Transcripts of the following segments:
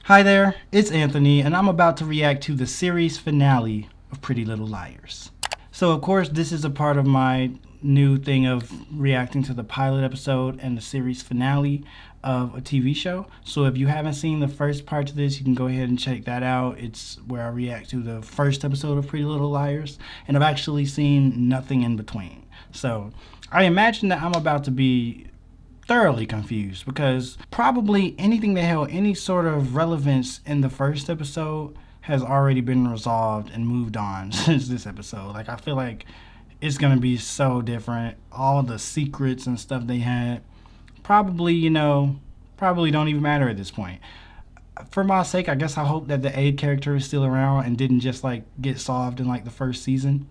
Hi there, it's Anthony, and I'm about to react to the series finale of Pretty Little Liars. So of course, this is a part of my new thing of reacting to the pilot episode and the series finale of a TV show. So if you haven't seen the first part to this, you can go ahead and check that out. It's where I react to the first episode of Pretty Little Liars, and I've actually seen nothing in between. So I imagine that I'm about to be thoroughly confused because probably anything that held any sort of relevance in the first episode has already been resolved and moved on since this episode. Like, I feel like it's gonna be so different. All the secrets and stuff they had probably don't even matter at this point. For my sake, I guess I hope that the A character is still around and didn't just like get solved in like the first season.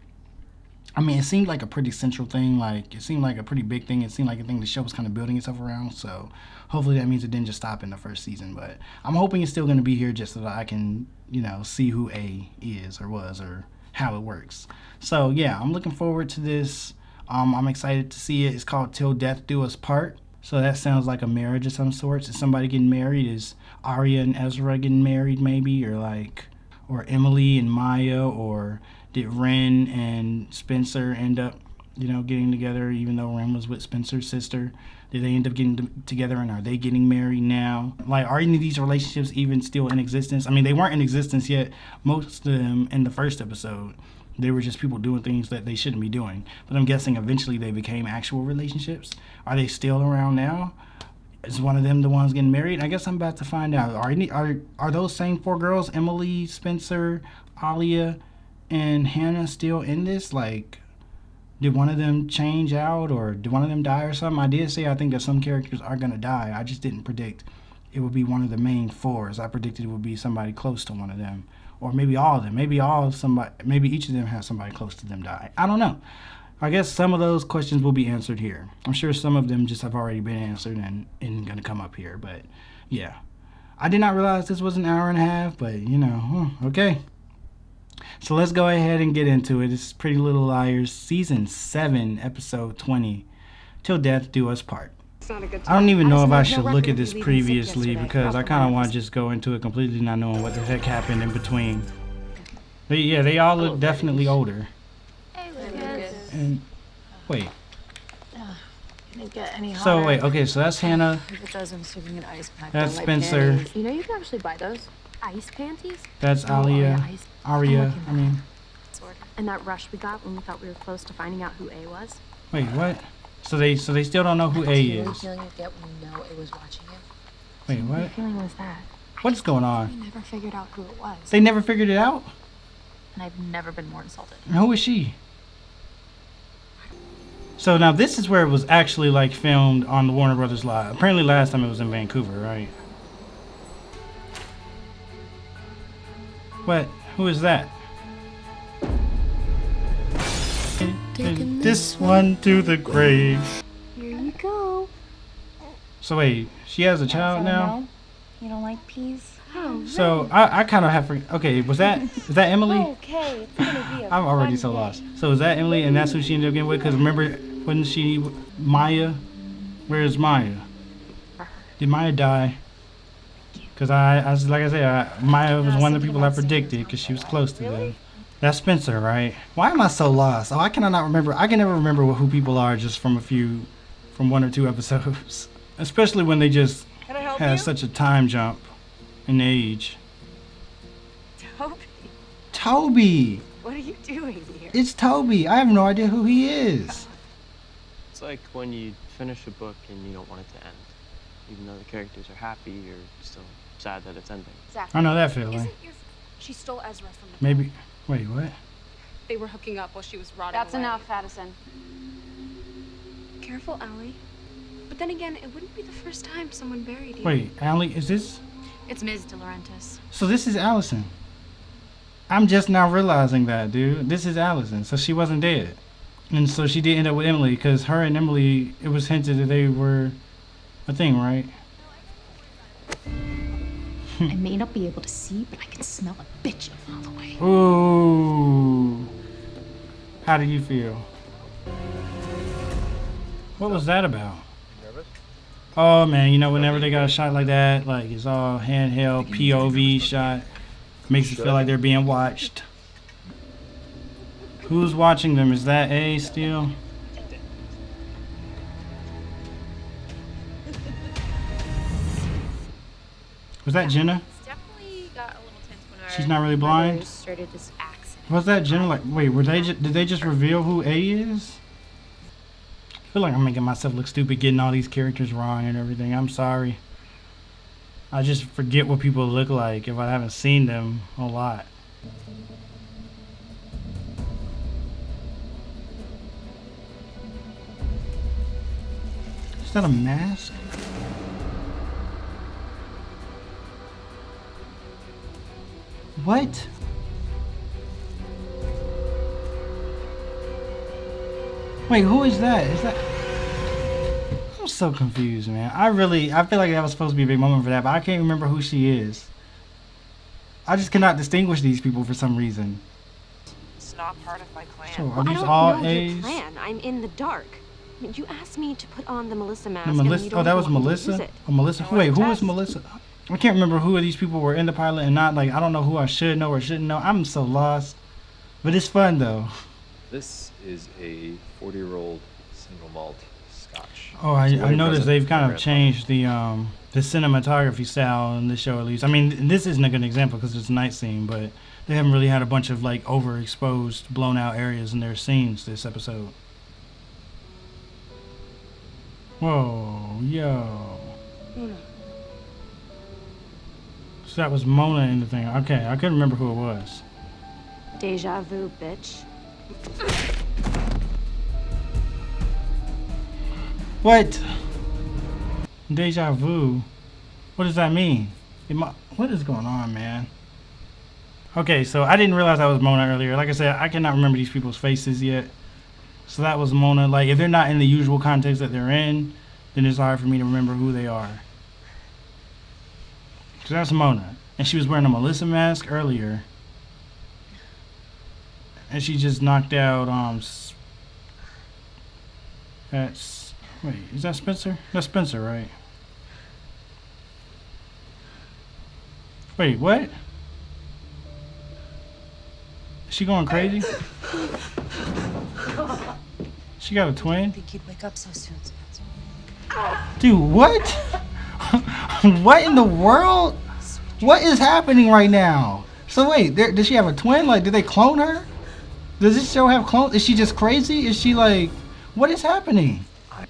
I mean, it seemed like a pretty central thing. Like, it seemed like a pretty big thing. It seemed like a thing the show was kind of building itself around. So hopefully that means it didn't just stop in the first season. But I'm hoping it's still going to be here just so that I can, see who A is or was or how it works. So yeah, I'm looking forward to this. I'm excited to see it. It's called Till Death Do Us Part. So that sounds like a marriage of some sorts. Is somebody getting married? Is Arya and Ezra getting married maybe? Or Emily and Maya? Or did Ren and Spencer end up, getting together even though Ren was with Spencer's sister? Did they end up getting together and are they getting married now? Like, are any of these relationships even still in existence? I mean, they weren't in existence yet. Most of them in the first episode, they were just people doing things that they shouldn't be doing. But I'm guessing eventually they became actual relationships. Are they still around now? Is one of them the ones getting married? I guess I'm about to find out. Are those same four girls, Emily, Spencer, Alia, and Hannah, still in this? Like, did one of them change out or did one of them die or something? I did say I think that some characters are going to die. I just didn't predict it would be one of the main fours. I predicted it would be somebody close to one of them. Or maybe all of them. Maybe each of them has somebody close to them die. I don't know. I guess some of those questions will be answered here. I'm sure some of them just have already been answered and going to come up here. But yeah, I did not realize this was an hour and a half, but okay. So let's go ahead and get into it. This is Pretty Little Liars, Season 7, Episode 20, Till Death Do Us Part. I don't even know if I should look at this previously because I kind of want to just go into it completely not knowing what the heck happened in between. But yeah, they all look definitely older. And wait. So wait, okay, so that's Hannah. That's Spencer. You know you can actually buy those ice panties. That's Arya. And that rush we got when we thought we were close to finding out who A was. Wait, what? So they still don't know who A is. What feeling you get when you know A was watching you? Wait, what? What feeling was that? What is going on? We never figured out who it was. They never figured it out? And I've never been more insulted. And who is she? So now this is where it was actually like filmed on the Warner Brothers lot. Apparently last time it was in Vancouver, right? What? Who is that? Taking this one to the grave. Here you go. So wait, she has a child now? No? You don't like peas? Oh, so I kind of have okay, is that Emily? Okay, it's gonna be a I'm already so lost. So is that Emily and that's who she ended up getting with? Because remember, wasn't she Maya? Where is Maya? Did Maya die? Because Maya was one of the people I predicted because she was close to them. That's Spencer, right? Why am I so lost? Oh, I cannot remember. I can never remember who people are just from one or two episodes. Especially when they just have such a time jump in age. Toby! What are you doing here? It's Toby. I have no idea who he is. It's like when you finish a book and you don't want it to end. Even though the characters are happy, you're still sad that it's ending. Exactly. I know that feeling. She stole Ezra from the Maybe. Wait, what? They were hooking up while she was rotting That's away. enough, Addison. Careful, Allie. But then again, it wouldn't be the first time someone buried you. Wait, Allie, is this? It's Ms. De Laurentiis. So this is Allison. I'm just now realizing that, dude. This is Allison. So she wasn't dead. And so she did end up with Emily because her and Emily, it was hinted that they were a thing, right? I may not be able to see, but I can smell a bitch a mile away. Ooh. How do you feel? What was that about? Nervous? Oh man, you know, whenever they got a shot like that, like it's all handheld POV shot, makes it feel like they're being watched. Who's watching them? Is that A still? Was that Jenna? It's definitely got a little tense when our She's not really blind? brothers started this accident. Was that Jenna? Like, wait, did they just reveal who A is? I feel like I'm making myself look stupid getting all these characters wrong and everything. I'm sorry. I just forget what people look like if I haven't seen them a lot. Is that a mask? What? Wait, who is that? Is that... I'm so confused, man. I feel like that was supposed to be a big moment for that, but I can't remember who she is. I just cannot distinguish these people for some reason. It's not part of my plan. So are Well, I these don't all know your A's? plan. I'm in the dark. I mean, you asked me to put on the Melissa mask. The and Melissa? you Oh, don't that was want me to use Melissa? it. Oh, Melissa. No, Wait, who it's was us. Melissa? I can't remember who of these people were in the pilot and not. Like, I don't know who I should know or shouldn't know. I'm so lost. But it's fun, though. This is a 40-year-old single malt Scotch. Oh, I noticed they've kind of changed the cinematography style in this show, at least. I mean, this isn't a good example because it's a night scene, but they haven't really had a bunch of like overexposed, blown out areas in their scenes this episode. Whoa, yo. So that was Mona in the thing. Okay, I couldn't remember who it was. Deja vu, bitch. What? Deja vu? What does that mean? What is going on, man? Okay, so I didn't realize that was Mona earlier. Like I said, I cannot remember these people's faces yet. So that was Mona. Like, if they're not in the usual context that they're in, then it's hard for me to remember who they are. So that's Mona. And she was wearing a Melissa mask earlier. And she just knocked out, that's... Wait, is that Spencer? That's Spencer, right? Wait, what? Is she going crazy? She got a twin? Think you'd wake up so soon, Spencer. Dude, what? What in the world? What is happening right now? So wait, does she have a twin? Like, did they clone her? Does this show have clones? Is she just crazy? Is she like, what is happening?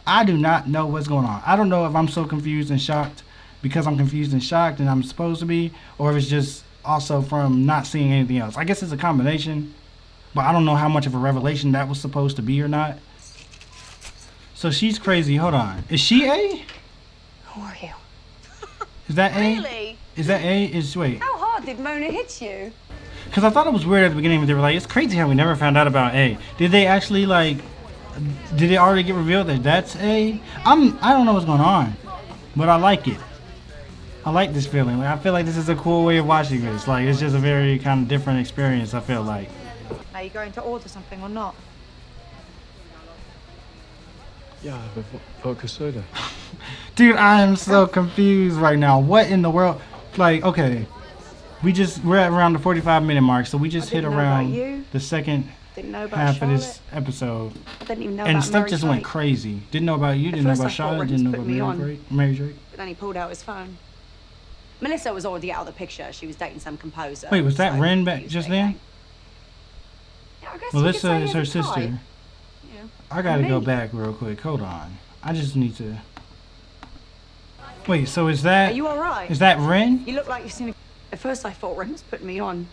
I do not know what's going on. I don't know if I'm so confused and shocked because I'm confused and shocked and I'm supposed to be, or if it's just also from not seeing anything else. I guess it's a combination, but I don't know how much of a revelation that was supposed to be or not. So she's crazy. Hold on. Is she A? Who are you? Is that A? Really? Is that A? Wait. How hard did Mona hit you? Because I thought it was weird at the beginning when they were like, it's crazy how we never found out about A. Did they actually like, did it already get revealed that that's A? I don't know what's going on, but I like it. I like this feeling. Like, I feel like this is a cool way of watching this. Like, it's just a very kind of different experience, I feel like. Are you going to order something or not? Yeah, vodka soda. Dude, I am so confused right now. What in the world? Like, okay. We're at around the 45-minute mark, so we just hit didn't know about around you. the second Didn't know about half Charlotte. of this episode. Didn't even know And about stuff Mary just went Drake. crazy. Didn't know about you, At didn't know first about I thought Charlotte, Ren's didn't know put about me Mary on. Drake. Mary Drake. But then he pulled out his phone. Melissa was already out of the picture. She was dating some composer. Wait, was that so Ren he back was just dating. then? Yeah, I guess Melissa you could is say her he's a sister. type. Yeah. I gotta go Me. back real quick. Hold on. I just need to. Wait, so is Are that you alright? Ren? You look like you've seen a... At first I thought Ren was putting me on.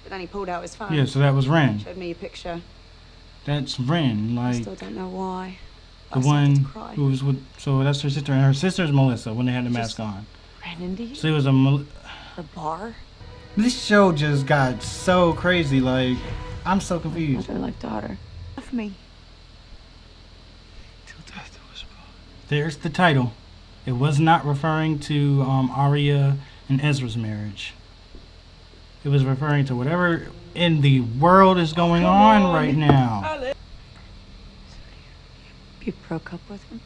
But then he pulled out his phone. Yeah, so that was Ren. Showed me a picture. That's Ren, I like still don't know why. the I started to one cry. who was with. So that's her sister, and her sister's Melissa when they had the mask on. Ran into you? So it was The bar? This show just got so crazy. Like, I'm so I confused. don't like daughter. Love me. Till death do us part. There's the title. It was not referring to Arya and Ezra's marriage. It was referring to whatever in the world is going on right now. You broke up with him?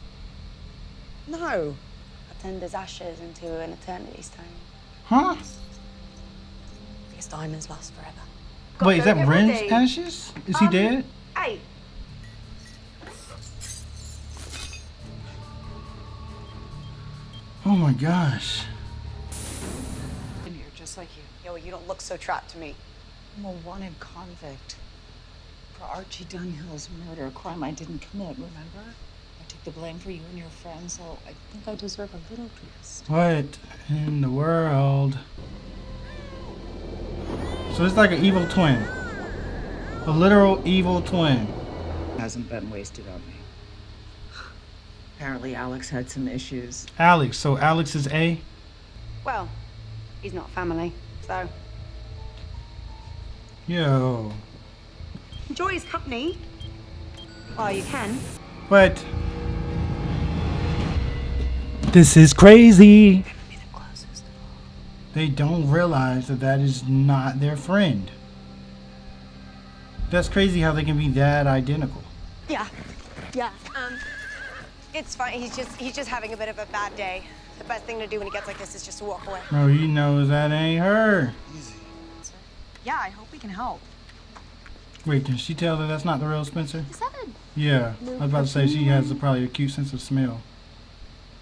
No. I turned his ashes into an eternity stone. Huh? Because diamonds last forever. Wait, is Gotta that go get Ren's ready. ashes? Is he dead? Hey. Oh my gosh. In here, just like you. Yeah, well, you don't look so trapped to me. I'm a wanted convict for Archie Dunhill's murder, a crime I didn't commit, remember? I took the blame for you and your friends, so I think I deserve a little piece. What in the world? So it's like an evil twin. A literal evil twin. Hasn't been wasted on me. Apparently Alex had some issues. Alex. So Alex is A? Well, he's not family, so Yo. enjoy his company while you can. But this is crazy. Be the closest. They don't realize that that is not their friend. That's crazy how they can be that identical. Yeah. It's fine. He's just having a bit of a bad day. The best thing to do when he gets like this is just to walk away. Oh, he knows that ain't her. Yeah, I hope we can help. Wait, can she tell that that's not the real Spencer? Is that a Yeah, I was about to say she has probably a cute sense of smell.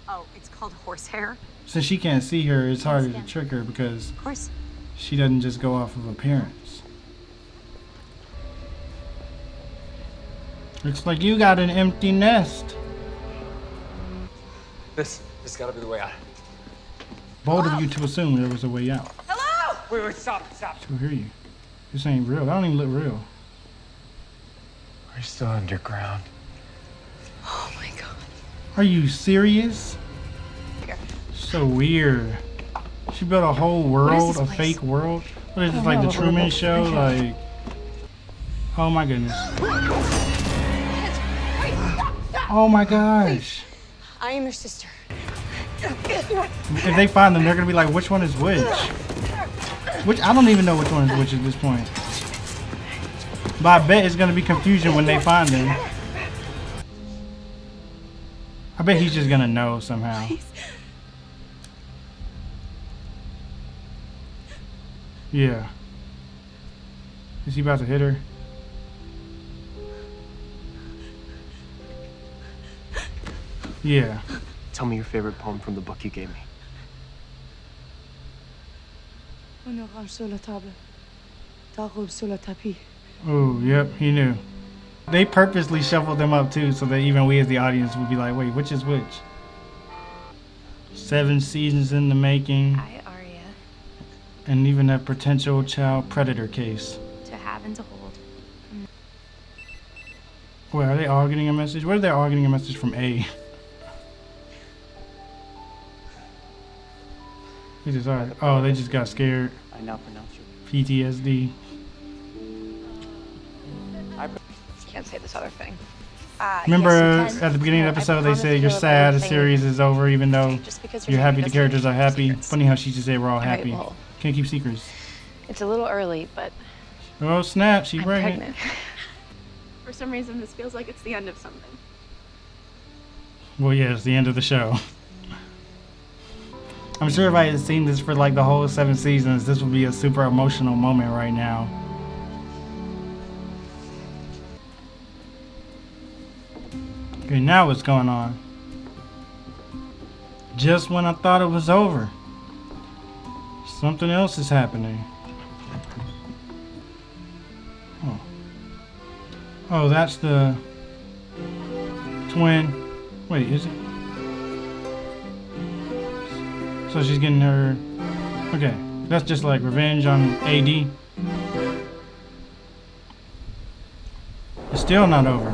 Oh, it's called horsehair. Since she can't see her, it's harder to trick her because Of course. she doesn't just go off of appearance. Looks like you got an empty nest. This gotta be the way out. Bold of you to assume there was a way out. Hello! Wait, stop. To hear you. This ain't real. That don't even look real. We're still underground. Oh my god. Are you serious? So weird. She built a whole world, a fake world. What is this, like the Truman Show? Like, oh my goodness. Oh my gosh. I am your sister. If they find them, they're gonna be like, which one is which? Which I don't even know which one is which at this point. But I bet it's gonna be confusion when they find them. I bet he's just gonna know somehow. Yeah. Is he about to hit her? Yeah. Tell me your favorite poem from the book you gave me. Un orange sur la table. Ta robe sur le tapis. Oh, yep, he knew. They purposely shuffled them up too, so that even we as the audience would be like, wait, which is which? 7 seasons in the making, Hi, Arya. and even a potential child predator case. To have and to hold. Wait, are they all getting a message? What if they're all getting a message from A? They just are. Oh, they just got scared. I now pronounce you. PTSD. Can't say this other thing. Remember yes, you can. at the beginning of the I episode they promise say to you're know sad, the everything. series is over, even though Just because you're you're happy here the doesn't characters mean are you keep happy. secrets. Funny how she just said we're all Alright, happy. well. Can't keep secrets. It's a little early, but Oh snap, she I'm pregnant. pregnant. For some reason, this feels like it's the end of something. Well, yeah, it's the end of the show. I'm sure if I had seen this for like the whole 7 seasons, this would be a super emotional moment right now. Okay, now what's going on? Just when I thought it was over, something else is happening. Oh, oh, that's the twin. Wait, is it? So she's getting her. Okay, that's just like revenge on AD. It's still not over.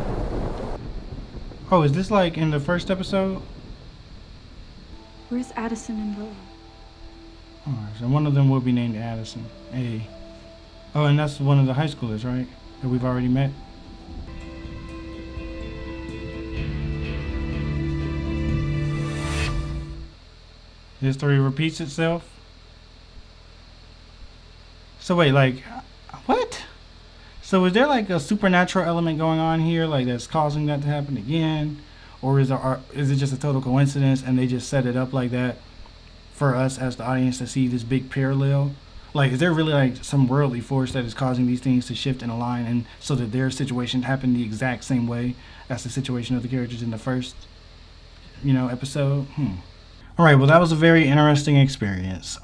Oh, is this like in the first episode? Where's Addison and Willow? Alright, so one of them will be named Addison. A. Oh, and that's one of the high schoolers, right? That we've already met. History repeats itself. So wait, like, what? So is there like a supernatural element going on here, like that's causing that to happen again? or is it just a total coincidence and they just set it up like that for us as the audience to see this big parallel? Like, is there really like some worldly force that is causing these things to shift and align, and so that their situation happened the exact same way as the situation of the characters in the first, episode? All right, well, that was a very interesting experience.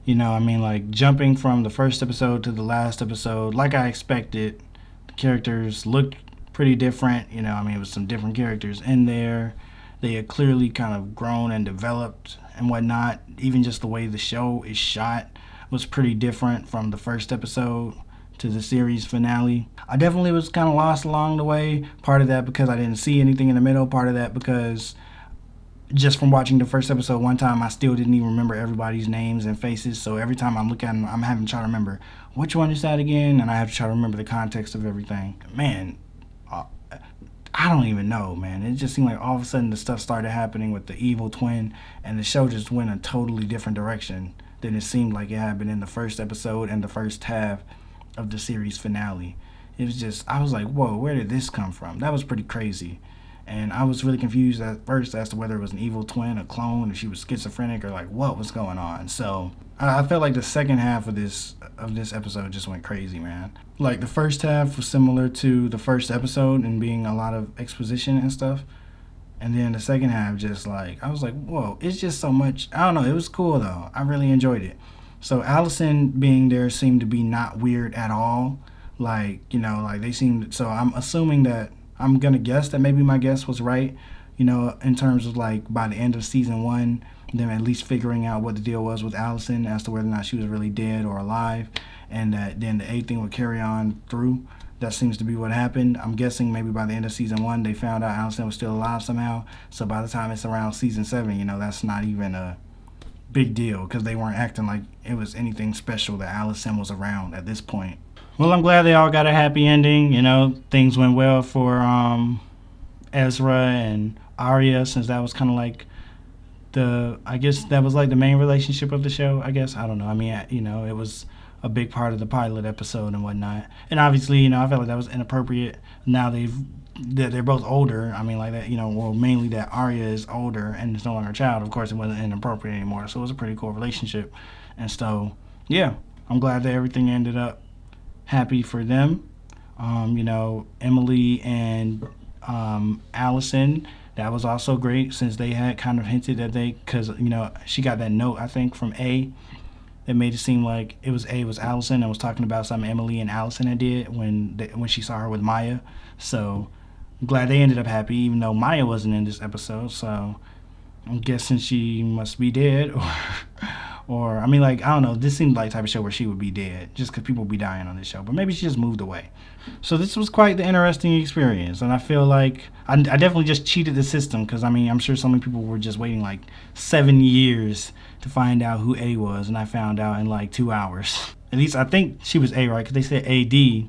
Like jumping from the first episode to the last episode, like I expected, the characters looked pretty different. It was some different characters in there. They had clearly kind of grown and developed and whatnot. Even just the way the show is shot was pretty different from the first episode to the series finale. I definitely was kind of lost along the way. Part of that because I didn't see anything in the middle. Part of that because just from watching the first episode one time, I still didn't even remember everybody's names and faces. So every time I'm looking at them, I'm having to try to remember which one is that again, and I have to try to remember the context of everything. Man, I don't even know, man. It just seemed like all of a sudden the stuff started happening with the evil twin, and the show just went a totally different direction than it seemed like it had been in the first episode and the first half of the series finale. It was just, I was like, whoa, where did this come from? That was pretty crazy. And I was really confused at first as to whether it was an evil twin, a clone, if she was schizophrenic, or like what was going on. So I felt like the second half of this episode just went crazy, man. Like the first half was similar to the first episode and being a lot of exposition and stuff. And then the second half just like, I was like, whoa, it's just so much. I don't know. It was cool though. I really enjoyed it. So Allison being there seemed to be not weird at all. Like, they seemed, so I'm assuming that, I'm going to guess that maybe my guess was right, in terms of like by the end of season 1, them at least figuring out what the deal was with Allison as to whether or not she was really dead or alive, and that then the A thing would carry on through. That seems to be what happened. I'm guessing maybe by the end of season 1, they found out Allison was still alive somehow. So by the time it's around season 7, that's not even a big deal because they weren't acting like it was anything special that Allison was around at this point. Well, I'm glad they all got a happy ending. Things went well for Ezra and Arya, since that was kind of like I guess that was like the main relationship of the show, I guess. I don't know. It was a big part of the pilot episode and whatnot. And obviously, I felt like that was inappropriate. Now they're both older. Mainly that Arya is older and is no longer a child. Of course, it wasn't inappropriate anymore. So it was a pretty cool relationship. And so, yeah, I'm glad that everything ended up happy for them. Emily and Allison, that was also great, since they had kind of hinted that because she got that note, I think, from A that made it seem like it was Allison and was talking about something Emily and Allison had did when she saw her with Maya. So I'm glad they ended up happy, even though Maya wasn't in this episode. So I'm guessing she must be dead, or I don't know. This seemed like the type of show where she would be dead, just because people would be dying on this show. But maybe she just moved away. So this was quite the interesting experience, and I feel like I definitely just cheated the system, because I'm sure so many people were just waiting like 7 years to find out who A was, and I found out in like 2 hours. At least I think she was A, right? Because they said AD,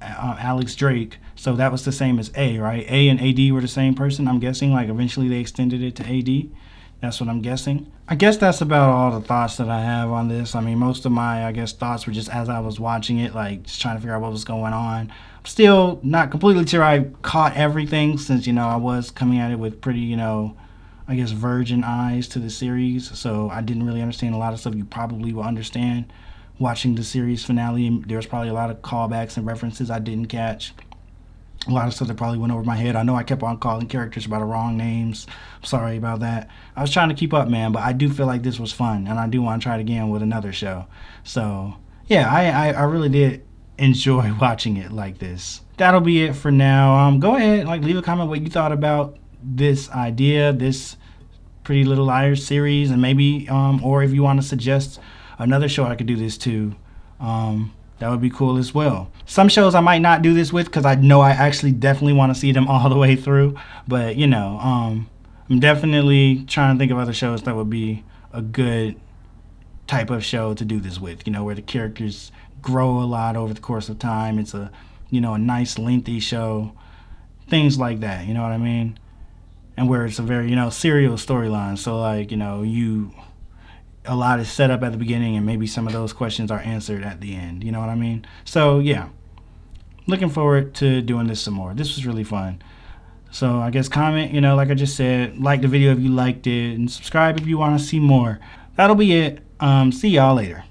Alex Drake. So that was the same as A, right? A and AD were the same person. I'm guessing like eventually they extended it to AD. That's what I'm guessing. I guess that's about all the thoughts that I have on this. Most of my, thoughts were just as I was watching it, like just trying to figure out what was going on. I'm still not completely sure I caught everything, since, I was coming at it with pretty, virgin eyes to the series. So I didn't really understand a lot of stuff you probably will understand watching the series finale. There's probably a lot of callbacks and references I didn't catch. A lot of stuff that probably went over my head. I know I kept on calling characters by the wrong names. I'm sorry about that. I was trying to keep up, man, but I do feel like this was fun, and I do want to try it again with another show. So, yeah, I really did enjoy watching it like this. That'll be it for now. Go ahead, leave a comment what you thought about this idea, this Pretty Little Liars series, and maybe, or if you want to suggest another show I could do this to, that would be cool as well. Some shows I might not do this with, because I know I actually definitely want to see them all the way through. But, I'm definitely trying to think of other shows that would be a good type of show to do this with, where the characters grow a lot over the course of time. It's a, a nice lengthy show. Things like that, you know what I mean? And where it's a very, serial storyline. So, a lot is set up at the beginning, and maybe some of those questions are answered at the end. You know what I mean? So, yeah. Looking forward to doing this some more. This was really fun. So I guess comment, you know, like I just said, like the video if you liked it, and subscribe if you want to see more. That'll be it. See y'all later.